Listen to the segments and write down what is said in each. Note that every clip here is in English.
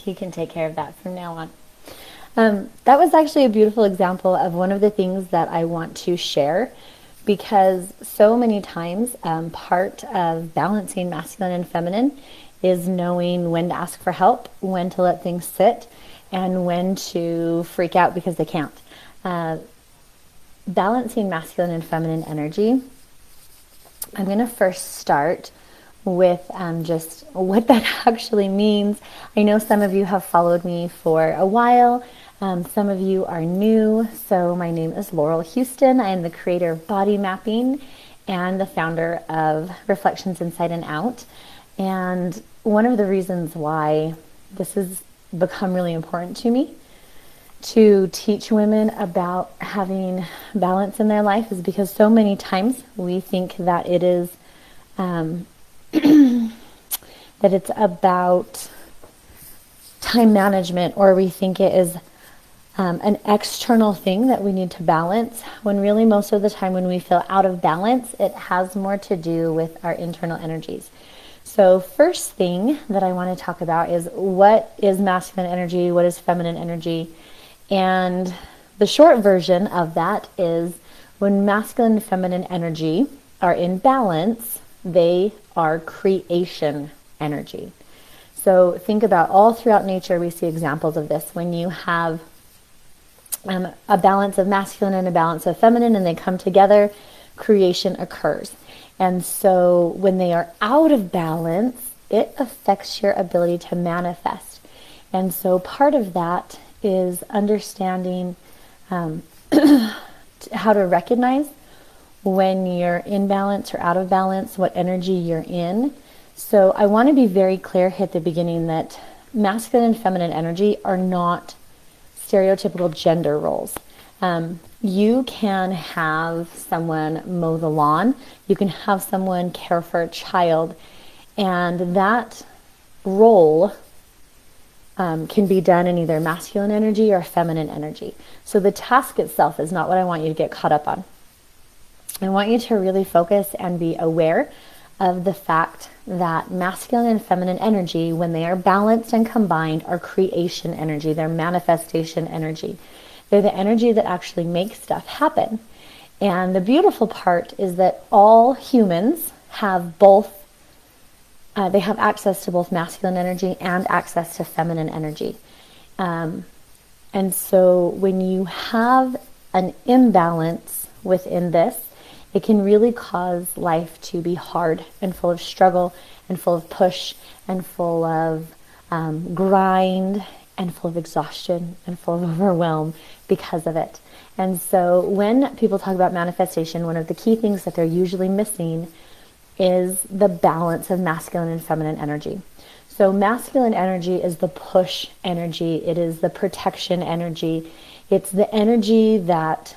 He can take care of that from now on. That was actually a beautiful example of one of the things that I want to share, because so many times part of balancing masculine and feminine is knowing when to ask for help, when to let things sit, and when to freak out because they can't. Balancing masculine and feminine energy, I'm going to first start with just what that actually means. I know some of you have followed me for a while. Some of you are new. So my name is Laurel Houston. I am the creator of body mapping and the founder of Reflections Inside and Out. And one of the reasons why this has become really important to me to teach women about having balance in their life is because so many times we think that it is that it's about time management, or we think it is an external thing that we need to balance, when really most of the time when we feel out of balance, it has more to do with our internal energies. So first thing that I want to talk about is, what is masculine energy? What is feminine energy? And the short version of that is, when masculine and feminine energy are in balance, they are creation energy. So think about all throughout nature, we see examples of this. When you have a balance of masculine and a balance of feminine, and they come together, creation occurs. And so when they are out of balance, it affects your ability to manifest. And so part of that is understanding how to recognize when you're in balance or out of balance, what energy you're in. So I want to be very clear here at the beginning that masculine and feminine energy are not stereotypical gender roles. You can have someone mow the lawn, you can have someone care for a child, and that role can be done in either masculine energy or feminine energy. So the task itself is not what I want you to get caught up on. I want you to really focus and be aware of the fact that masculine and feminine energy, when they are balanced and combined, are creation energy. They're manifestation energy. They're the energy that actually makes stuff happen. And the beautiful part is that all humans have both, they have access to both masculine energy and access to feminine energy. And so when you have an imbalance within this, it can really cause life to be hard and full of struggle and full of push and full of grind and full of exhaustion and full of overwhelm because of it. And so when people talk about manifestation, one of the key things that they're usually missing is the balance of masculine and feminine energy. So masculine energy is the push energy. It is the protection energy. It's the energy that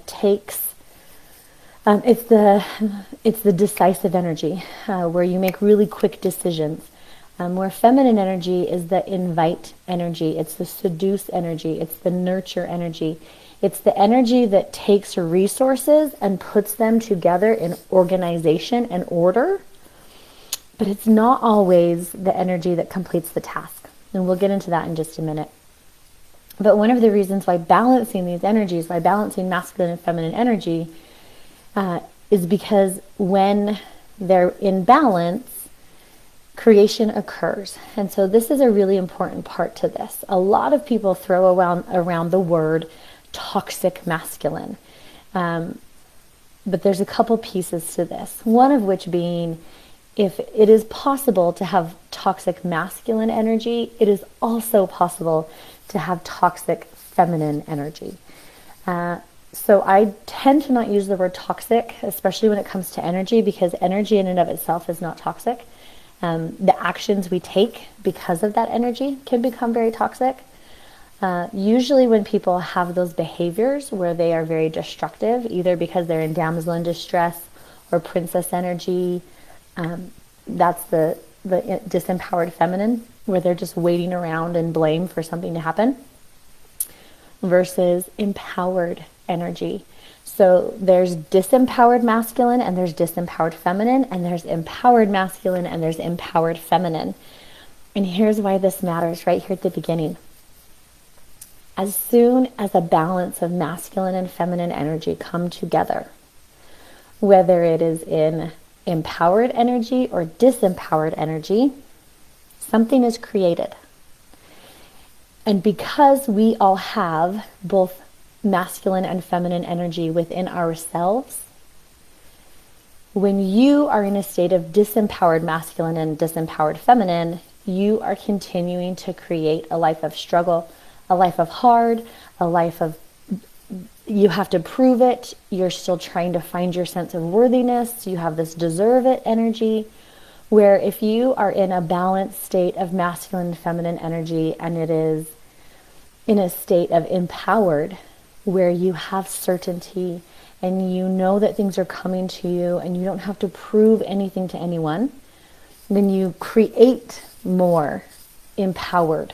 takes it's the decisive energy, where you make really quick decisions. Where feminine energy is the invite energy, it's the seduce energy, it's the nurture energy. It's the energy that takes resources and puts them together in organization and order, but it's not always the energy that completes the task. And we'll get into that in just a minute. But one of the reasons why balancing these energies, why balancing masculine and feminine energy, is because when they're in balance, creation occurs. And so this is a really important part to this. A lot of people throw around the word toxic masculine. But there's a couple pieces to this. One of which being, if it is possible to have toxic masculine energy, it is also possible to have toxic feminine energy. So I tend to not use the word toxic, especially when it comes to energy, because energy in and of itself is not toxic. The actions we take because of that energy can become very toxic. Usually when people have those behaviors where they are very destructive, either because they're in damsel in distress or princess energy, that's the disempowered feminine, where they're just waiting around and blame for something to happen, versus empowered energy. So there's disempowered masculine and there's disempowered feminine, and there's empowered masculine and there's empowered feminine. And here's why this matters right here at the beginning. As soon as a balance of masculine and feminine energy come together, whether it is in empowered energy or disempowered energy, something is created. And because we all have both masculine and feminine energy within ourselves, when you are in a state of disempowered masculine and disempowered feminine, you are continuing to create a life of struggle, a life of hard, a life of you have to prove it. You're still trying to find your sense of worthiness. You have this deserve it energy, where if you are in a balanced state of masculine and feminine energy, and it is in a state of empowered, where you have certainty and you know that things are coming to you and you don't have to prove anything to anyone, then you create more empowered,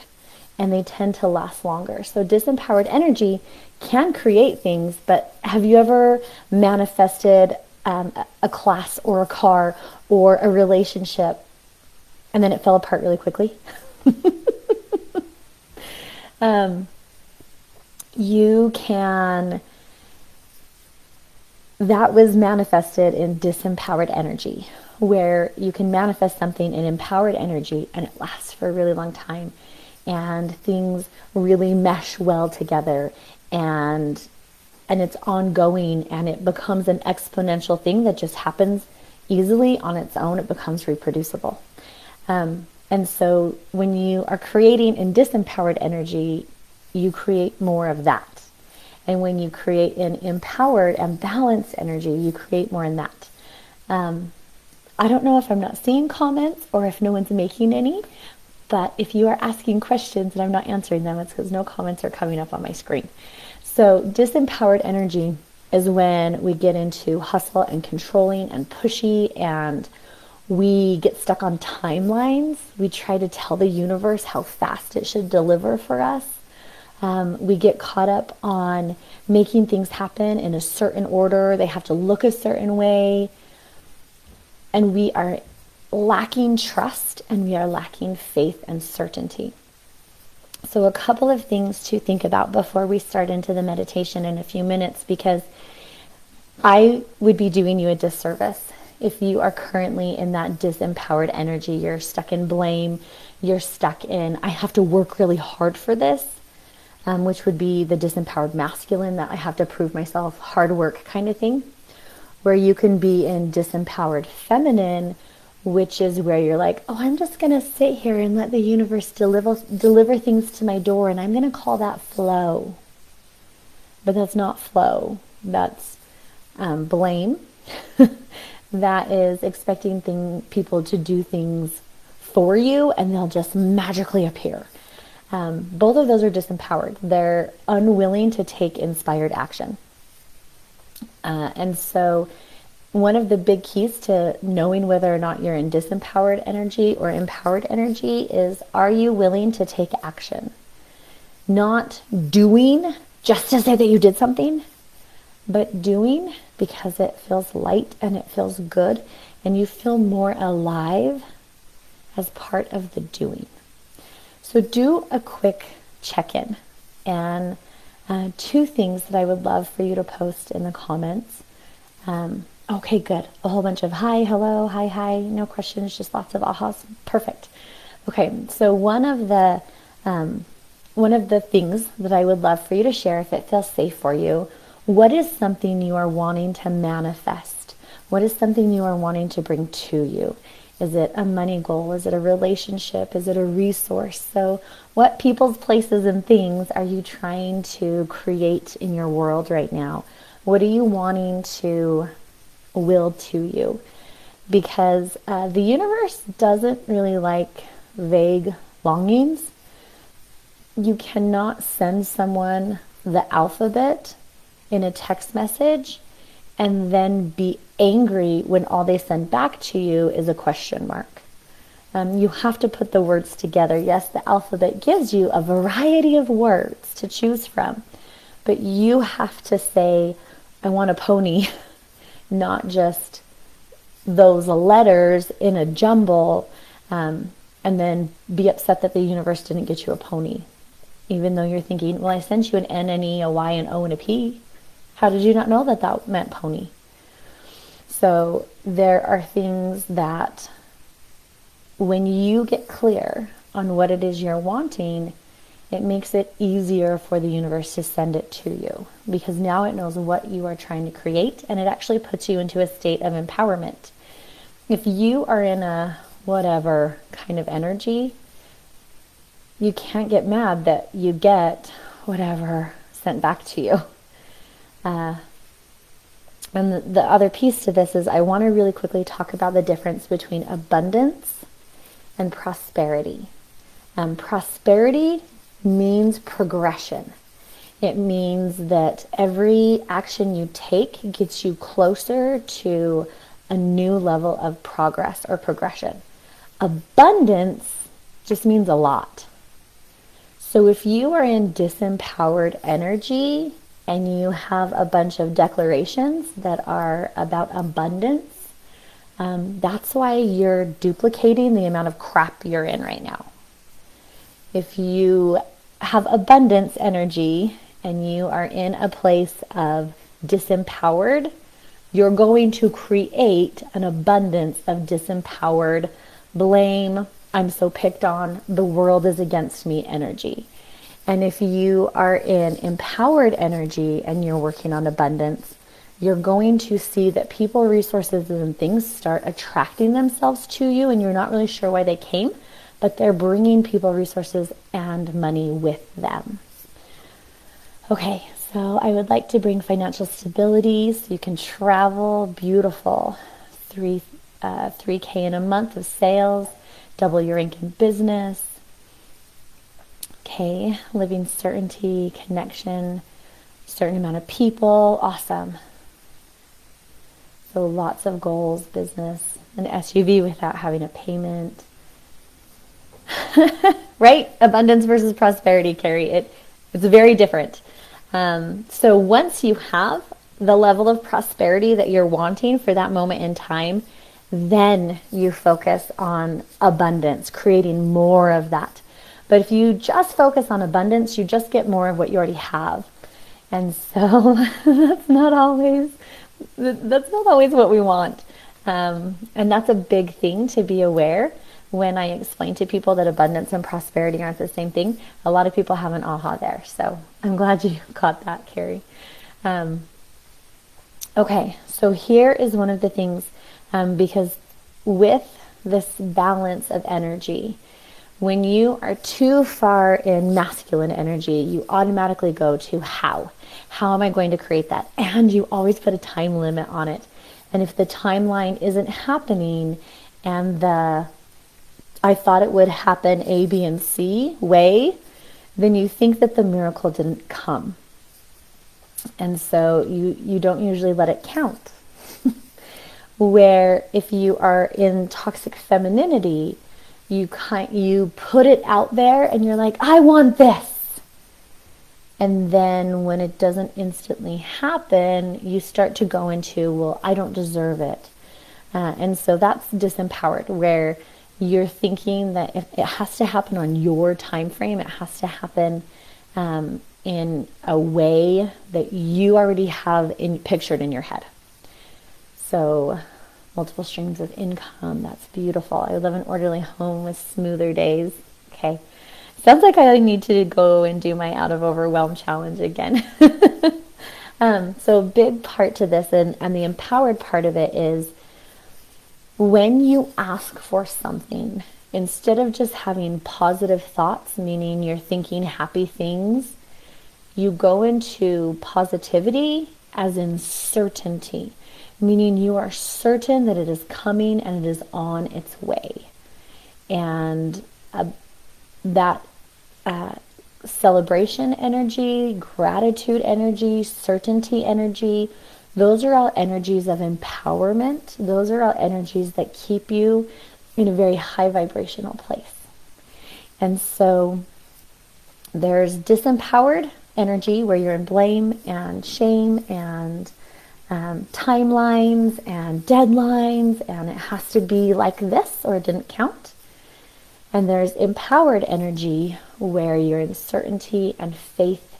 and they tend to last longer. So disempowered energy can create things, but have you ever manifested a class or a car or a relationship and then it fell apart really quickly? You can, that was manifested in disempowered energy, where you can manifest something in empowered energy and it lasts for a really long time and things really mesh well together, and it's ongoing, and it becomes an exponential thing that just happens easily on its own. It becomes reproducible. And so when you are creating in disempowered energy, you create more of that. And when you create in empowered and balanced energy, you create more in that. I don't know if I'm not seeing comments or if no one's making any, but if you are asking questions and I'm not answering them, it's because no comments are coming up on my screen. So disempowered energy is when we get into hustle and controlling and pushy, and we get stuck on timelines. We try to tell the universe how fast it should deliver for us. We get caught up on making things happen in a certain order. They have to look a certain way. And we are lacking trust, and we are lacking faith and certainty. So a couple of things to think about before we start into the meditation in a few minutes, because I would be doing you a disservice if you are currently in that disempowered energy. You're stuck in blame. You're stuck in, I have to work really hard for this, which would be the disempowered masculine, that I have to prove myself, hard work kind of thing. Where you can be in disempowered feminine, which is where you're like, oh, I'm just going to sit here and let the universe deliver things to my door, and I'm going to call that flow. But that's not flow. That's blame. That is expecting people to do things for you, and they'll just magically appear. Both of those are disempowered. They're unwilling to take inspired action. And so one of the big keys to knowing whether or not you're in disempowered energy or empowered energy is, are you willing to take action? Not doing just to say that you did something, but doing because it feels light and it feels good and you feel more alive as part of the doing. So do a quick check-in, and two things that I would love for you to post in the comments. Okay, good. A whole bunch of hi, hello, hi, no questions, just lots of ahas. Perfect. Okay, so one of the things that I would love for you to share, if it feels safe for you, what is something you are wanting to manifest? What is something you are wanting to bring to you? Is it a money goal? Is it a relationship? Is it a resource? So what people's, places, and things are you trying to create in your world right now? What are you wanting to will to you? Because the universe doesn't really like vague longings. You cannot send someone the alphabet in a text message and then be angry when all they send back to you is a question mark. You have to put the words together. Yes, the alphabet gives you a variety of words to choose from, but you have to say, I want a pony, not just those letters in a jumble. and then be upset that the universe didn't get you a pony, even though you're thinking, well, I sent you an N, an E, a Y, an O, and a P. How did you not know that that meant pony? So there are things that when you get clear on what it is you're wanting, it makes it easier for the universe to send it to you, because now it knows what you are trying to create, and it actually puts you into a state of empowerment. If you are in a whatever kind of energy, you can't get mad that you get whatever sent back to you. And the other piece to this is I want to really quickly talk about the difference between abundance and prosperity. Prosperity means progression. It means that every action you take gets you closer to a new level of progress or progression. Abundance just means a lot. So if you are in disempowered energy and you have a bunch of declarations that are about abundance, that's why you're duplicating the amount of crap you're in right now. If you have abundance energy and you are in a place of disempowered, you're going to create an abundance of disempowered, blame, I'm so picked on, the world is against me energy. And if you are in empowered energy and you're working on abundance, you're going to see that people, resources, and things start attracting themselves to you, and you're not really sure why they came, but they're bringing people, resources, and money with them. Okay, so I would like to bring financial stability so you can travel. Beautiful. 3K in a month of sales, double your income business. Okay, living certainty, connection, certain amount of people. Awesome. So lots of goals, business, an SUV without having a payment. Right? Abundance versus prosperity, Carrie. It's very different. So once you have the level of prosperity that you're wanting for that moment in time, then you focus on abundance, creating more of that. But if you just focus on abundance, you just get more of what you already have. And so that's not always what we want. And that's a big thing to be aware. When I explain to people that abundance and prosperity aren't the same thing, a lot of people have an aha there. So I'm glad you caught that, Carrie. Okay, so here is one of the things, because with this balance of energy, when you are too far in masculine energy, you automatically go to how. How am I going to create that? And you always put a time limit on it. And if the timeline isn't happening and I thought it would happen A, B, and C way, then you think that the miracle didn't come. And so you don't usually let it count. Where if you are in toxic femininity, you put it out there and you're like, I want this. And then when it doesn't instantly happen, you start to go into, well, I don't deserve it. And so that's disempowered, where you're thinking that if it has to happen on your time frame, it has to happen in a way that you already have pictured in your head. So multiple streams of income, that's beautiful. I live an orderly home with smoother days. Okay. Sounds like I need to go and do my out of overwhelm challenge again. So a big part to this and the empowered part of it is when you ask for something, instead of just having positive thoughts, meaning you're thinking happy things, you go into positivity as in certainty, meaning you are certain that it is coming and it is on its way. And that celebration energy, gratitude energy, certainty energy, those are all energies of empowerment. Those are all energies that keep you in a very high vibrational place. And so there's disempowered energy where you're in blame and shame and timelines and deadlines, and it has to be like this or it didn't count. And there's empowered energy where you're in certainty and faith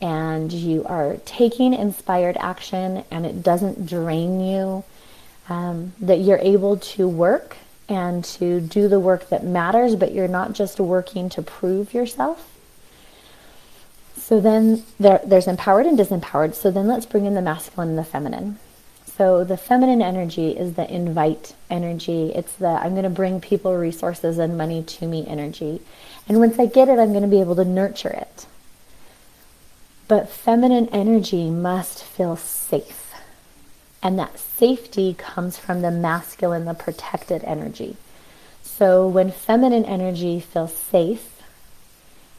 and you are taking inspired action and it doesn't drain you, that you're able to work and to do the work that matters, but you're not just working to prove yourself. So then there's empowered and disempowered. So then let's bring in the masculine and the feminine. So the feminine energy is the invite energy. It's the I'm going to bring people, resources, and money to me energy. And once I get it, I'm going to be able to nurture it. But feminine energy must feel safe. And that safety comes from the masculine, the protected energy. So when feminine energy feels safe,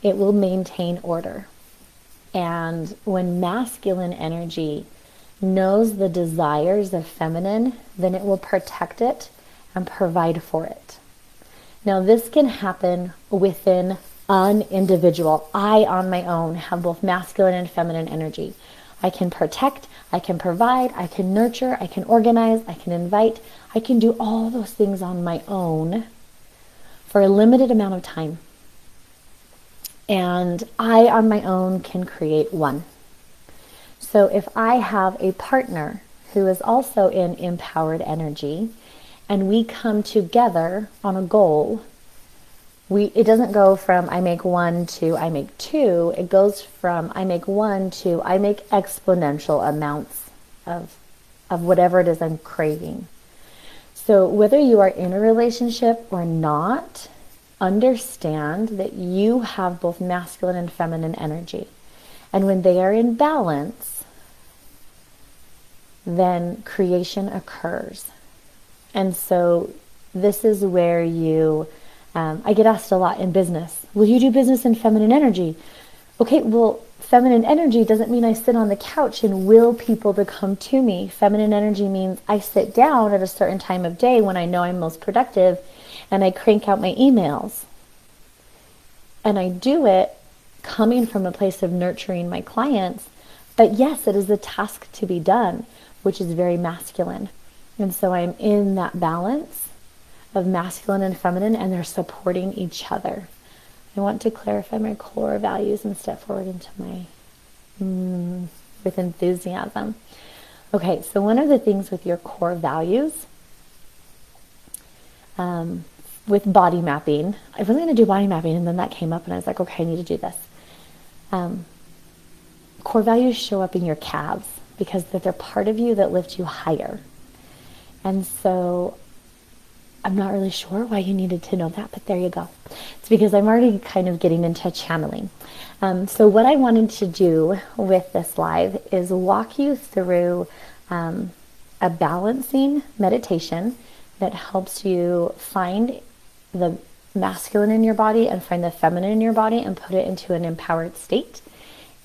it will maintain order. And when masculine energy knows the desires of feminine, then it will protect it and provide for it. Now, this can happen within an individual. I, on my own, have both masculine and feminine energy. I can protect, I can provide, I can nurture, I can organize, I can invite. I can do all those things on my own for a limited amount of time. And I, on my own, can create one. So if I have a partner who is also in empowered energy, and we come together on a goal, it doesn't go from I make one to I make two. It goes from I make one to I make exponential amounts of whatever it is I'm craving. So whether you are in a relationship or not, understand that you have both masculine and feminine energy. And when they are in balance, then creation occurs. And so this is where I get asked a lot in business, will you do business in feminine energy? Okay, well, feminine energy doesn't mean I sit on the couch and will people to come to me. Feminine energy means I sit down at a certain time of day when I know I'm most productive and I crank out my emails. And I do it coming from a place of nurturing my clients. But yes, it is a task to be done, which is very masculine. And so I'm in that balance of masculine and feminine, and they're supporting each other. I want to clarify my core values and step forward into my with enthusiasm. Okay, so one of the things with your core values, with body mapping, I was going to do body mapping, and then that came up, and I was like, okay, I need to do this. Core values show up in your calves because they're part of you that lift you higher. And so I'm not really sure why you needed to know that, but there you go. It's because I'm already kind of getting into channeling. So what I wanted to do with this live is walk you through a balancing meditation that helps you find the masculine in your body and find the feminine in your body and put it into an empowered state.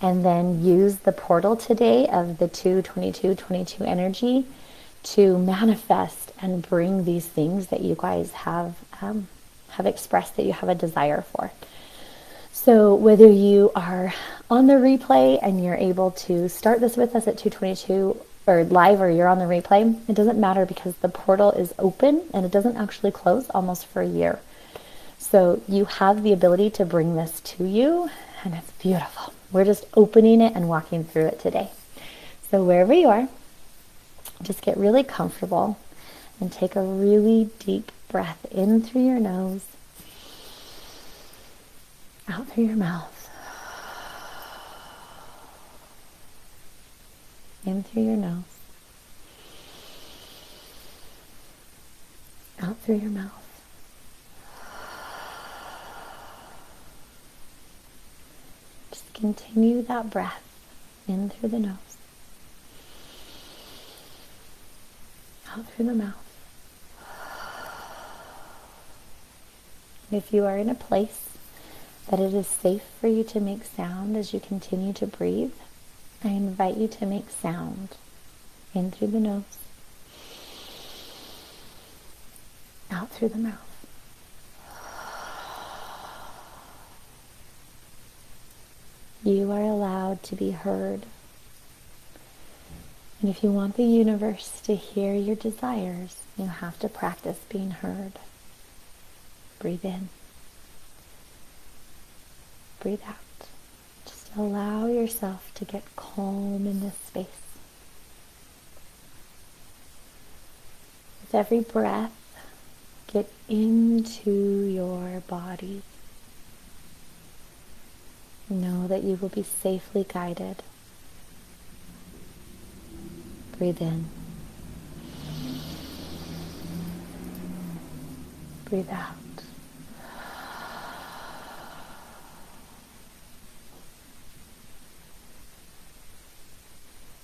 And then use the portal today of the 2-22-22 energy to manifest and bring these things that you guys have expressed that you have a desire for. So whether you are on the replay and you're able to start this with us at 2:22 or live, or you're on the replay, it doesn't matter because the portal is open and it doesn't actually close almost for a year. So you have the ability to bring this to you, and it's beautiful. We're just opening it and walking through it today. So wherever you are, just get really comfortable and take a really deep breath in through your nose, out through your mouth, in through your nose, out through your mouth. Just continue that breath in through the nose, out through the mouth. If you are in a place that it is safe for you to make sound as you continue to breathe, I invite you to make sound in through the nose, out through the mouth. You are allowed to be heard. And if you want the universe to hear your desires, you have to practice being heard. Breathe in. breathe out. Just allow yourself to get calm in this space. With every breath, get into your body. Know that you will be safely guided. Breathe in. Breathe out.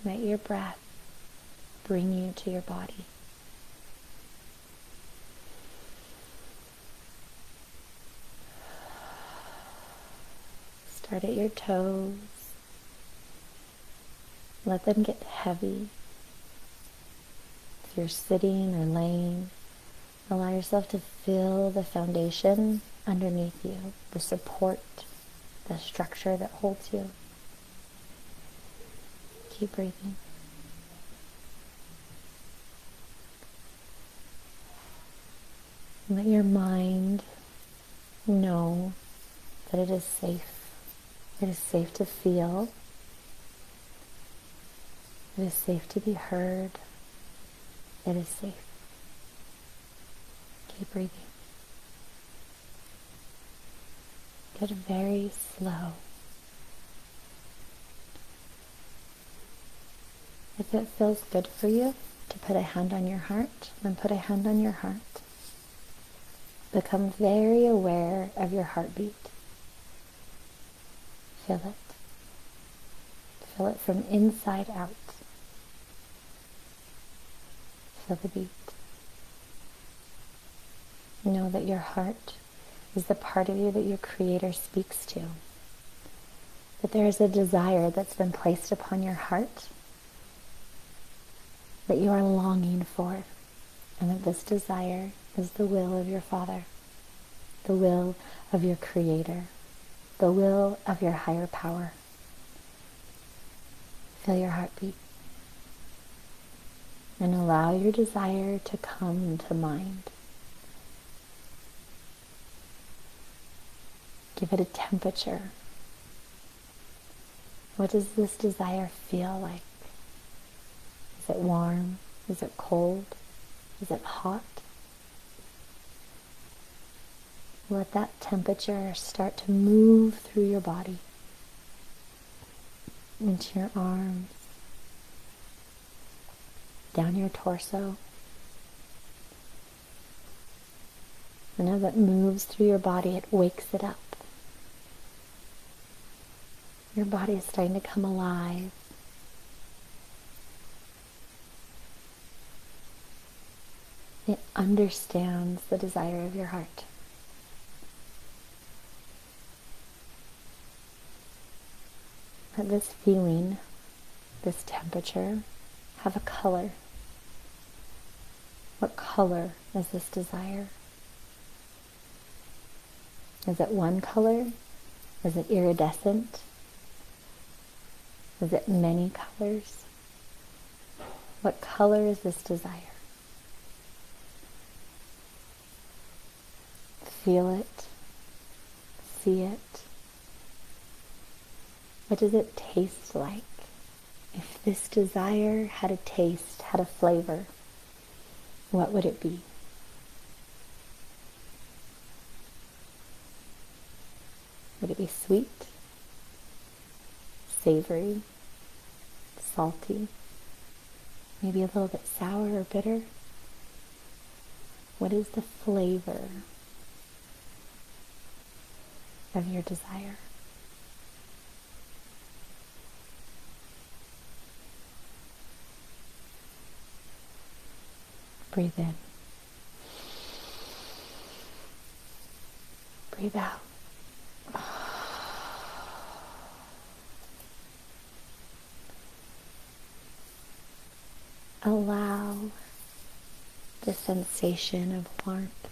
Let your breath bring you to your body. Start at your toes. Let them get heavy. If you're sitting or laying, allow yourself to feel the foundation underneath you, the support, the structure that holds you. Keep breathing. Let your mind know that it is safe. It is safe to feel. It is safe to be heard. It is safe. Keep breathing. Get very slow. If it feels good for you to put a hand on your heart, then put a hand on your heart. Become very aware of your heartbeat. Feel it. Feel it from inside out. Feel the beat. Know that your heart is the part of you that your Creator speaks to. That there is a desire that's been placed upon your heart that you are longing for, and that this desire is the will of your Father, the will of your Creator, the will of your higher power. Feel your heartbeat and allow your desire to come to mind. Give it a temperature. What does this desire feel like? Is it warm? Is it cold? Is it hot? Let that temperature start to move through your body, into your arms, down your torso. And as it moves through your body, it wakes it up. Your body is starting to come alive. It understands the desire of your heart. Let this feeling, this temperature, have a color. What color is this desire? Is it one color? Is it iridescent? Is it many colors? What color is this desire? Feel it. See it. What does it taste like? If this desire had a taste, had a flavor, what would it be? Would it be sweet, savory, salty, maybe a little bit sour or bitter? What is the flavor of your desire? Breathe in. Breathe out. Allow the sensation of warmth,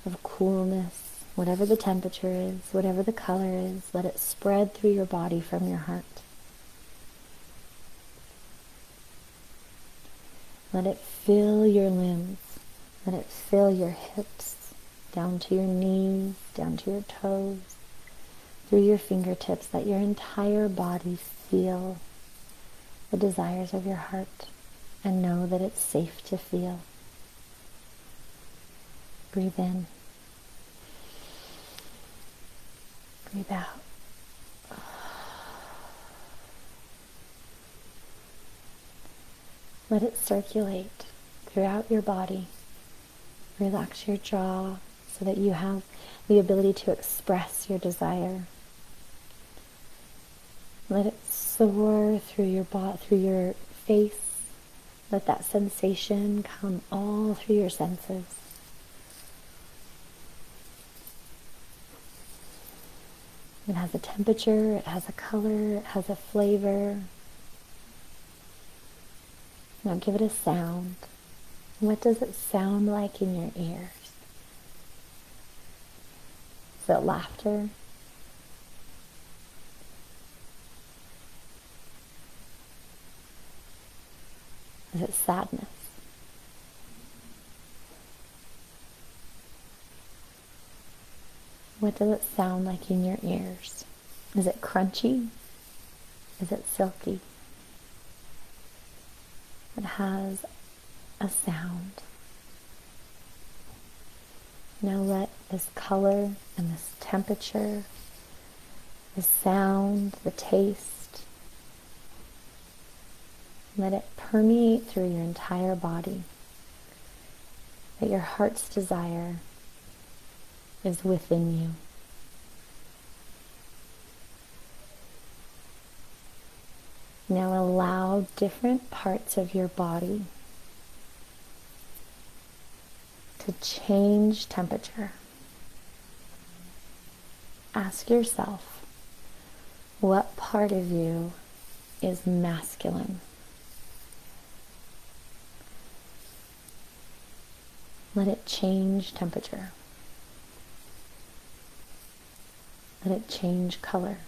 of coolness, whatever the temperature is, whatever the color is, let it spread through your body from your heart. Let it fill your limbs. Let it fill your hips, down to your knees, down to your toes, through your fingertips. Let your entire body feel the desires of your heart and know that it's safe to feel. Breathe in. Breathe out. Let it circulate throughout your body. Relax your jaw so that you have the ability to express your desire. Let it soar through your face. Let that sensation come all through your senses. It has a temperature, it has a color, it has a flavor. Now give it a sound. What does it sound like in your ears? Is it laughter? Is it sadness? What does it sound like in your ears? Is it crunchy? Is it silky? It has a sound. Now let this color and this temperature, the sound, the taste, let it permeate through your entire body. That your heart's desire is within you. Now allow different parts of your body to change temperature. Ask yourself, what part of you is masculine? Let it change temperature. Let it change color.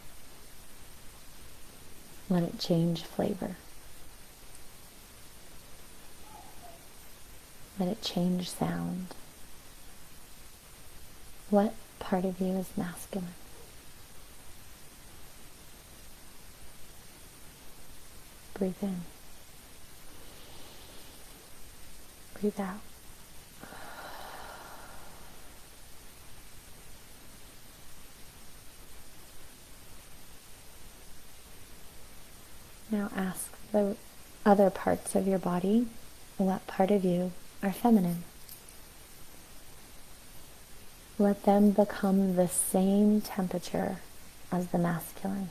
Let it change flavor. Let it change sound. What part of you is masculine? Breathe in. Breathe out. Now ask the other parts of your body, what part of you are feminine? Let them become the same temperature as the masculine.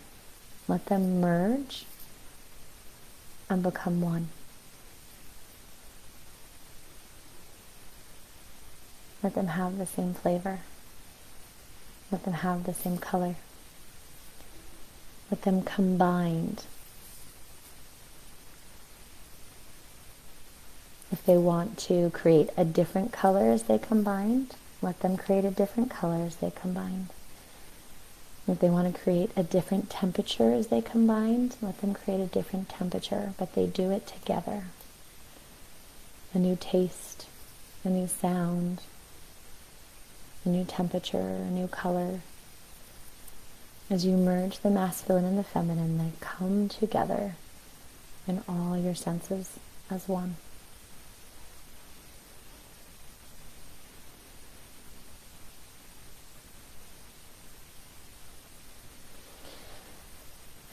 Let them merge and become one. Let them have the same flavor. Let them have the same color. Let them combined. If they want to create a different color as they combined, let them create a different color as they combined. If they want to create a different temperature as they combined, let them create a different temperature, but they do it together. A new taste, a new sound, a new temperature, a new color. As you merge the masculine and the feminine, they come together in all your senses as one.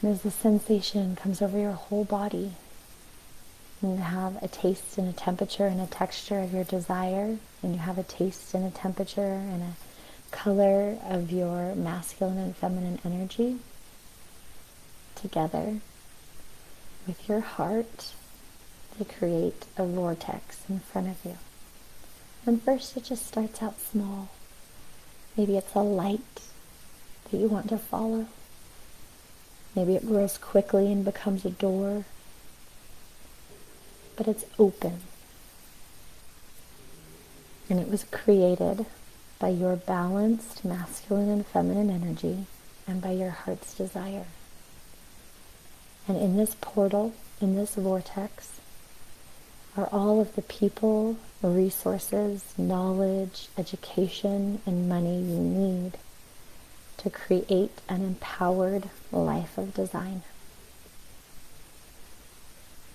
And as the sensation comes over your whole body, and you have a taste and a temperature and a texture of your desire, and you have a taste and a temperature and a color of your masculine and feminine energy, together with your heart, they create a vortex in front of you. And first it just starts out small. Maybe it's a light that you want to follow. Maybe it grows quickly and becomes a door, but it's open. And it was created by your balanced masculine and feminine energy and by your heart's desire. And in this portal, in this vortex, are all of the people, resources, knowledge, education, and money you need to create an empowered life of design.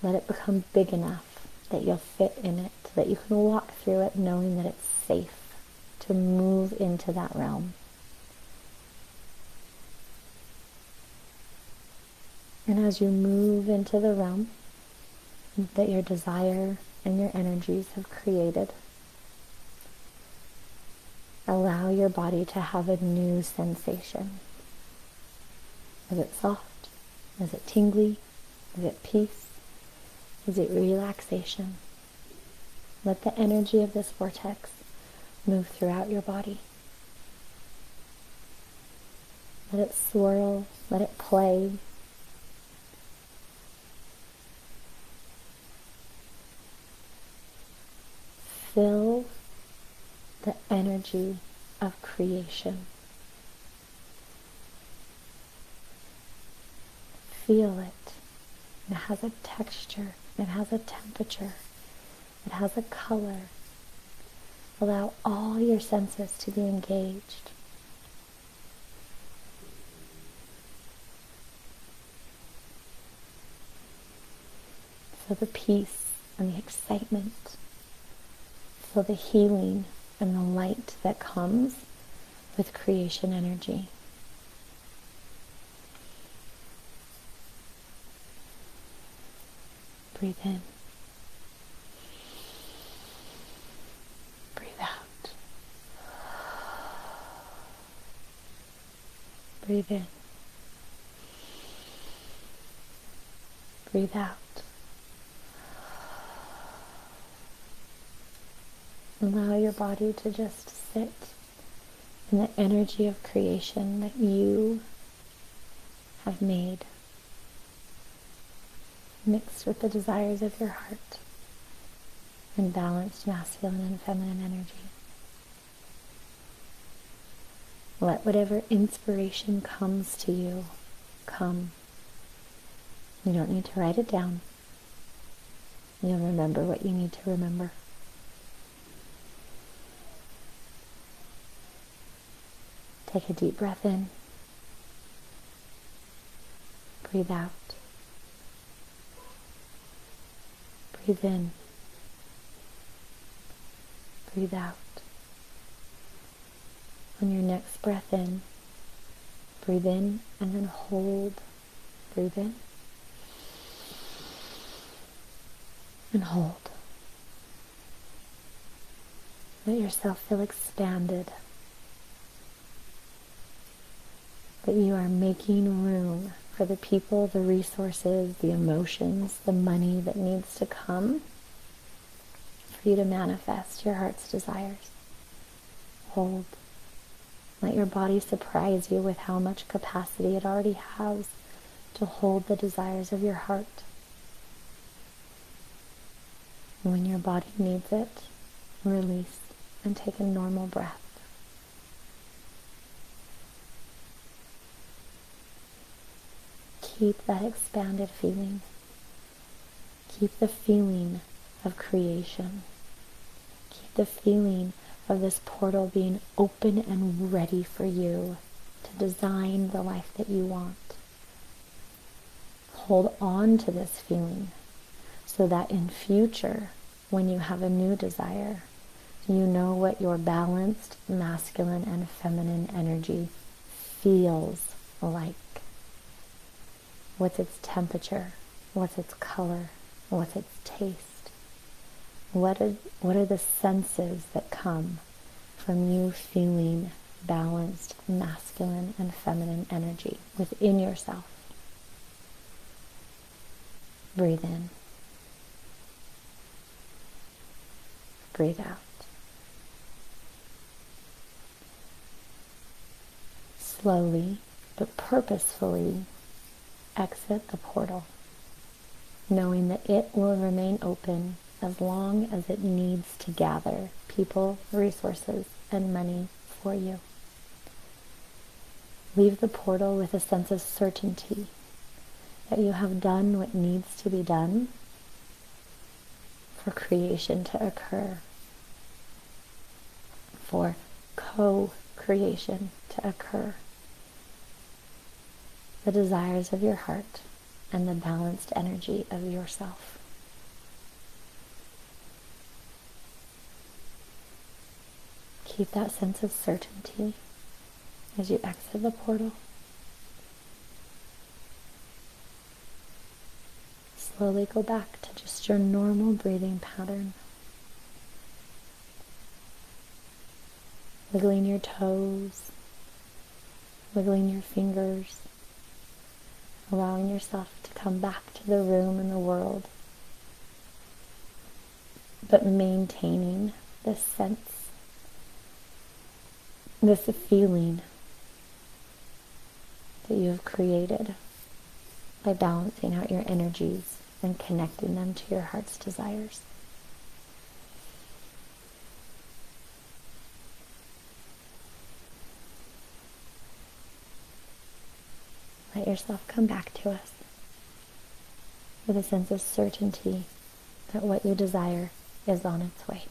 Let it become big enough that you'll fit in it, that you can walk through it knowing that it's safe to move into that realm. And as you move into the realm that your desire and your energies have created, allow your body to have a new sensation. Is it soft? Is it tingly? Is it peace? Is it relaxation? Let the energy of this vortex move throughout your body. Let it swirl, let it play. Fill the energy of creation. Feel it. It has a texture. It has a temperature. It has a color. Allow all your senses to be engaged. Feel the peace and the excitement. Feel the healing and the light that comes with creation energy. Breathe in. Breathe out. Breathe in. Breathe out. Allow your body to just sit in the energy of creation that you have made, mixed with the desires of your heart and balanced masculine and feminine energy. Let whatever inspiration comes to you come. You don't need to write it down. You'll remember what you need to remember. Take a deep breath in. Breathe out. Breathe in. Breathe out. On your next breath in, breathe in and then hold. Breathe in and hold. Let yourself feel expanded. That you are making room for the people, the resources, the emotions, the money that needs to come for you to manifest your heart's desires. Hold. Let your body surprise you with how much capacity it already has to hold the desires of your heart. And when your body needs it, release and take a normal breath. Keep that expanded feeling. Keep the feeling of creation. Keep the feeling of this portal being open and ready for you to design the life that you want. Hold on to this feeling so that in future, when you have a new desire, you know what your balanced masculine and feminine energy feels like. What's its temperature? What's its color? What's its taste? What are the senses that come from you feeling balanced masculine and feminine energy within yourself? Breathe in. Breathe out. Slowly but purposefully exit the portal, knowing that it will remain open as long as it needs to gather people, resources, and money for you. Leave the portal with a sense of certainty that you have done what needs to be done for creation to occur, for co-creation to occur the desires of your heart and the balanced energy of yourself. Keep that sense of certainty as you exit the portal. Slowly go back to just your normal breathing pattern. Wiggling your toes, wiggling your fingers, allowing yourself to come back to the room and the world, but maintaining this sense, this feeling that you have created by balancing out your energies and connecting them to your heart's desires. Let yourself come back to us with a sense of certainty that what you desire is on its way.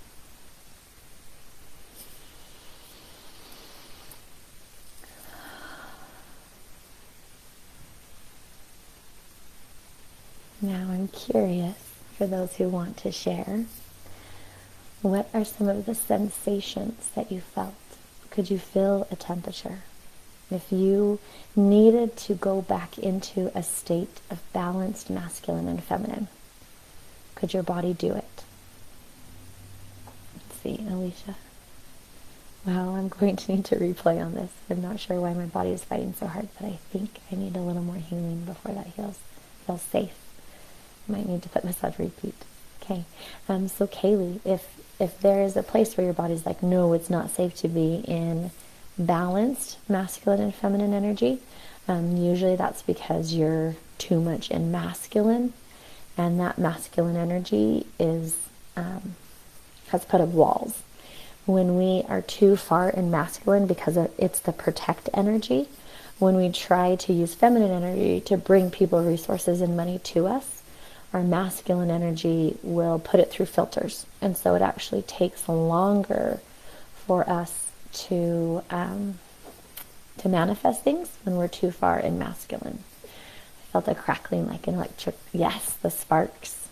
Now I'm curious, for those who want to share, what are some of the sensations that you felt? Could you feel a temperature? If you needed to go back into a state of balanced masculine and feminine, could your body do it? Let's see, Alicia. Well, I'm going to need to replay on this. I'm not sure why my body is fighting so hard, but I think I need a little more healing before that feels safe. Might need to put this on repeat. Okay. So Kaylee, if there is a place where your body's like, no, it's not safe to be in balanced masculine and feminine energy, usually that's because you're too much in masculine, and that masculine energy has put up walls. When we are too far in masculine, because it's the protect energy, when we try to use feminine energy to bring people, resources, and money to us, our masculine energy will put it through filters. And so it actually takes longer for us to manifest things when we're too far in masculine. I felt a crackling like an electric, yes, the sparks.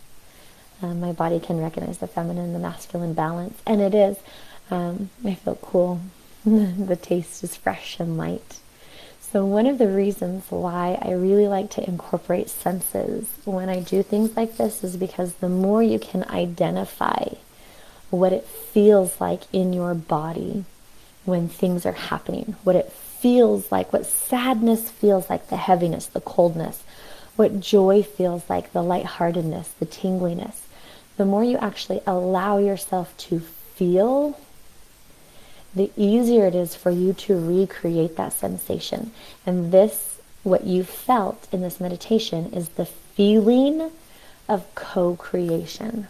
My body can recognize the feminine and the masculine balance. And it is, I feel cool. The taste is fresh and light. So one of the reasons why I really like to incorporate senses when I do things like this is because the more you can identify what it feels like in your body when things are happening, what it feels like, what sadness feels like, the heaviness, the coldness, what joy feels like, the lightheartedness, the tingliness, the more you actually allow yourself to feel, the easier it is for you to recreate that sensation. And this, what you felt in this meditation, is the feeling of co-creation.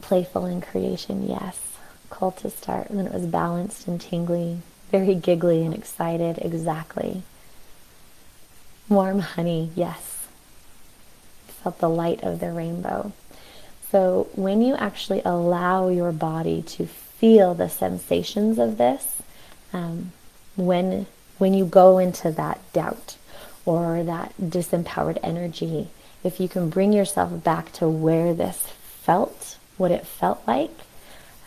Playful in creation, yes. Cool to start. And then it was balanced and tingly, very giggly and excited, exactly. Warm honey, yes. Felt the light of the rainbow. So when you actually allow your body to feel the sensations of this, when you go into that doubt or that disempowered energy, if you can bring yourself back to where this felt, what it felt like,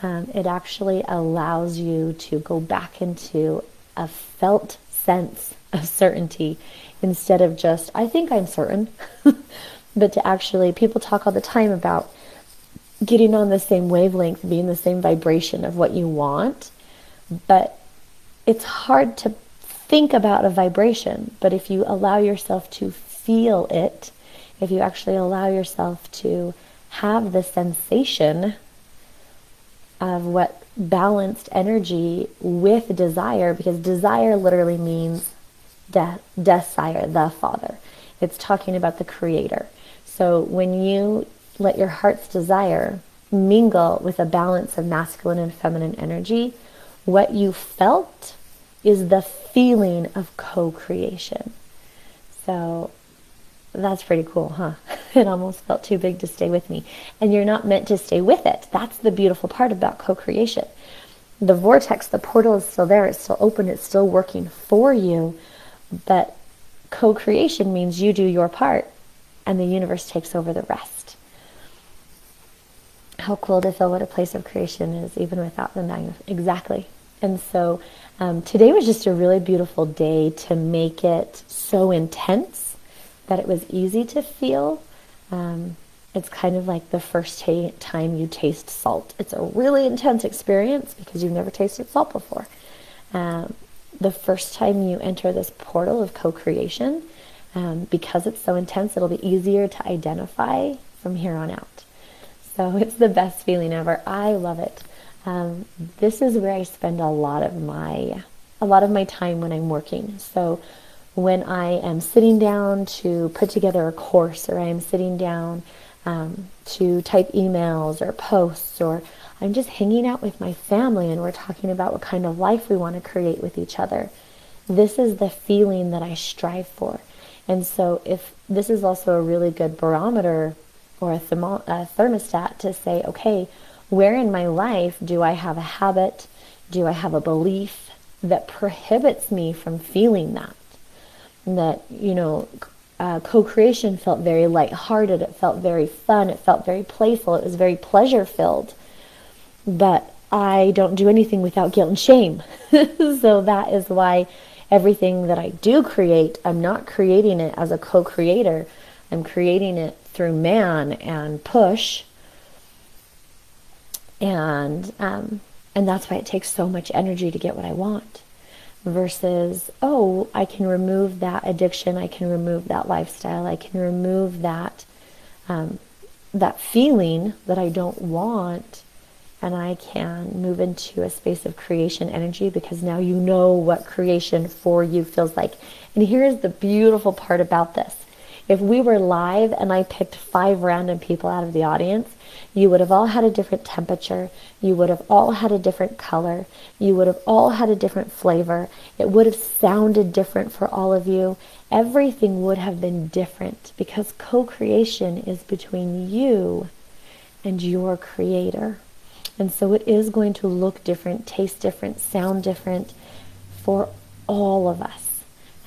it actually allows you to go back into a felt sense of certainty instead of just, I think I'm certain, but to actually, people talk all the time about getting on the same wavelength, being the same vibration of what you want, but it's hard to think about a vibration. But if you allow yourself to feel it, if you actually allow yourself to have the sensation of what balanced energy with desire, because desire literally means desire, the Father. It's talking about the Creator. So when you let your heart's desire mingle with a balance of masculine and feminine energy, what you felt is the feeling of co-creation. So that's pretty cool, huh? It almost felt too big to stay with me. And you're not meant to stay with it. That's the beautiful part about co-creation. The vortex, the portal is still there. It's still open. It's still working for you. But co-creation means you do your part and the universe takes over the rest. How cool to feel what a place of creation is, even without the magnet. Exactly. And so today was just a really beautiful day to make it so intense that it was easy to feel. It's kind of like the first time you taste salt. It's a really intense experience because you've never tasted salt before. The first time you enter this portal of co-creation, because it's so intense, it'll be easier to identify from here on out. So it's the best feeling ever. I love it. This is where I spend a lot of my time when I'm working. So when I am sitting down to put together a course, or I am sitting down to type emails or posts, or I'm just hanging out with my family and we're talking about what kind of life we want to create with each other, this is the feeling that I strive for. And so if this is also a really good barometer or a thermostat to say, okay, where in my life do I have a habit, do I have a belief that prohibits me from feeling that? That, co-creation felt very lighthearted, it felt very fun, it felt very playful, it was very pleasure-filled. But I don't do anything without guilt and shame. So that is why everything that I do create, I'm not creating it as a co-creator. I'm creating it through man and push. And that's why it takes so much energy to get what I want. Versus, I can remove that addiction, I can remove that lifestyle, I can remove that feeling that I don't want, and I can move into a space of creation energy, because now you know what creation for you feels like. And here's the beautiful part about this. If we were live and I picked 5 random people out of the audience, you would have all had a different temperature, you would have all had a different color, you would have all had a different flavor, it would have sounded different for all of you. Everything would have been different, because co-creation is between you and your creator. And so it is going to look different, taste different, sound different for all of us.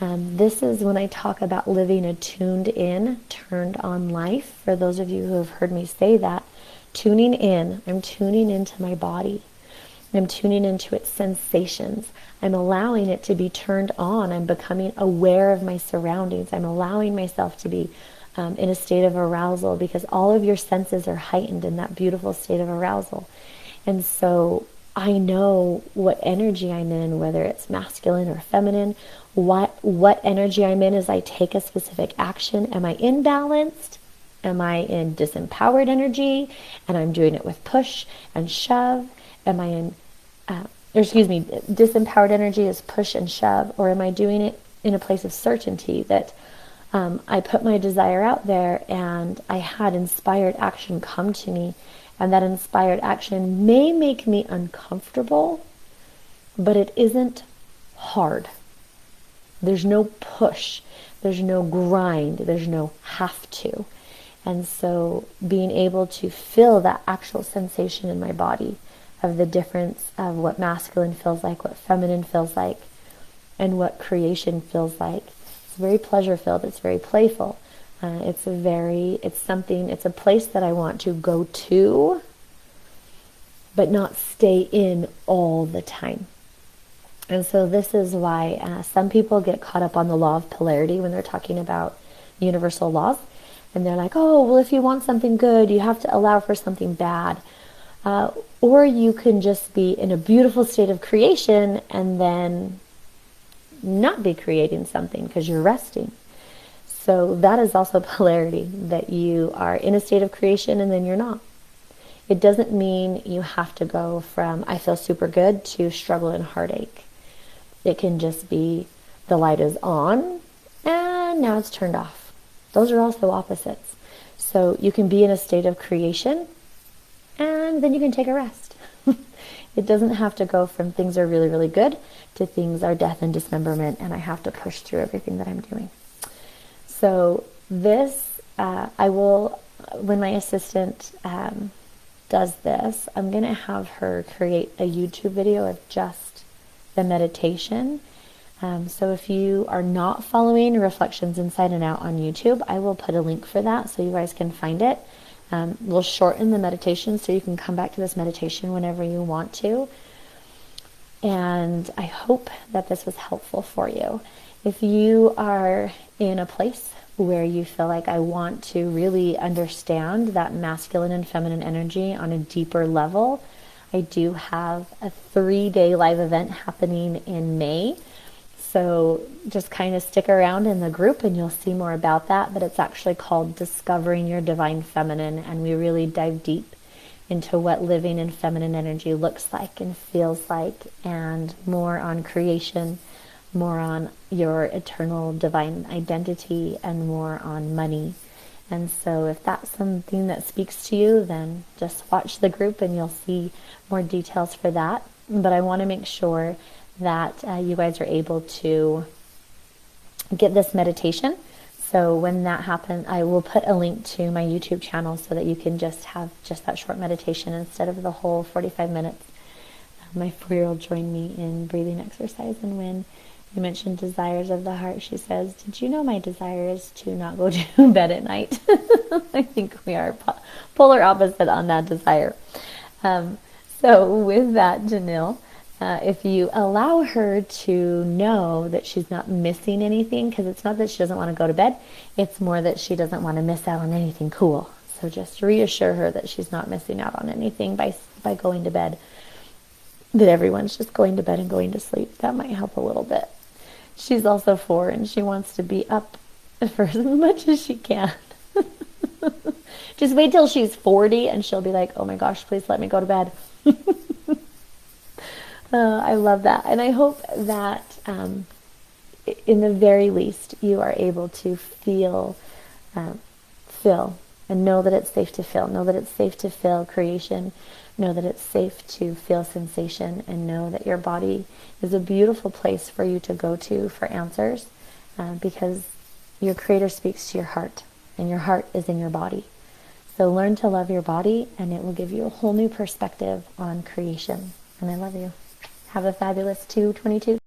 This is when I talk about living a tuned in, turned on life. For those of you who have heard me say that, tuning in, I'm tuning into my body. I'm tuning into its sensations. I'm allowing it to be turned on. I'm becoming aware of my surroundings. I'm allowing myself to be in a state of arousal, because all of your senses are heightened in that beautiful state of arousal. And so I know what energy I'm in, whether it's masculine or feminine, what energy I'm in as I take a specific action. Am I imbalanced? Am I in disempowered energy? And I'm doing it with push and shove? Am I in, disempowered energy is push and shove? Or am I doing it in a place of certainty that I put my desire out there and I had inspired action come to me, and that inspired action may make me uncomfortable, but it isn't hard. There's no push, there's no grind, there's no have to. And so being able to feel that actual sensation in my body of the difference of what masculine feels like, what feminine feels like, and what creation feels like. It's very pleasure filled, it's very playful. It's a place that I want to go to, but not stay in all the time. And so this is why some people get caught up on the law of polarity when they're talking about universal laws. And they're like, oh, well, if you want something good, you have to allow for something bad. Or you can just be in a beautiful state of creation and then not be creating something because you're resting. So that is also polarity, that you are in a state of creation and then you're not. It doesn't mean you have to go from I feel super good to struggle and heartache. It can just be the light is on and now it's turned off. Those are also opposites. So you can be in a state of creation and then you can take a rest. It doesn't have to go from things are really, really good to things are death and dismemberment and I have to push through everything that I'm doing. So this, I will, when my assistant does this, I'm going to have her create a YouTube video of just the meditation. So if you are not following Reflections Inside and Out on YouTube, I will put a link for that so you guys can find it. We'll shorten the meditation so you can come back to this meditation whenever you want to. And I hope that this was helpful for you. If you are in a place where you feel like, I want to really understand that masculine and feminine energy on a deeper level, I do have a 3-day live event happening in May. So just kind of stick around in the group and you'll see more about that. But it's actually called Discovering Your Divine Feminine. And we really dive deep into what living in feminine energy looks like and feels like, and more on creation, more on your eternal divine identity, and more on money. And so if that's something that speaks to you, then just watch the group and you'll see more details for that. But I want to make sure that you guys are able to get this meditation. So when that happens, I will put a link to my YouTube channel so that you can just have just that short meditation instead of the whole 45 minutes. My 4-year-old joined me in breathing exercise, and when you mentioned desires of the heart, she says, did you know my desire is to not go to bed at night? I think we are polar opposite on that desire. So with that, Janelle, if you allow her to know that she's not missing anything, because it's not that she doesn't want to go to bed, it's more that she doesn't want to miss out on anything cool. So just reassure her that she's not missing out on anything by going to bed, that everyone's just going to bed and going to sleep. That might help a little bit. She's also 4 and she wants to be up for as much as she can. Just wait till she's 40 and she'll be like, oh my gosh, please let me go to bed. I love that. And I hope that in the very least you are able to feel and know that it's safe to feel. Know that it's safe to feel creation. Know that it's safe to feel sensation, and know that your body is a beautiful place for you to go to for answers, because your Creator speaks to your heart, and your heart is in your body. So learn to love your body, and it will give you a whole new perspective on creation. And I love you. Have a fabulous 2/22.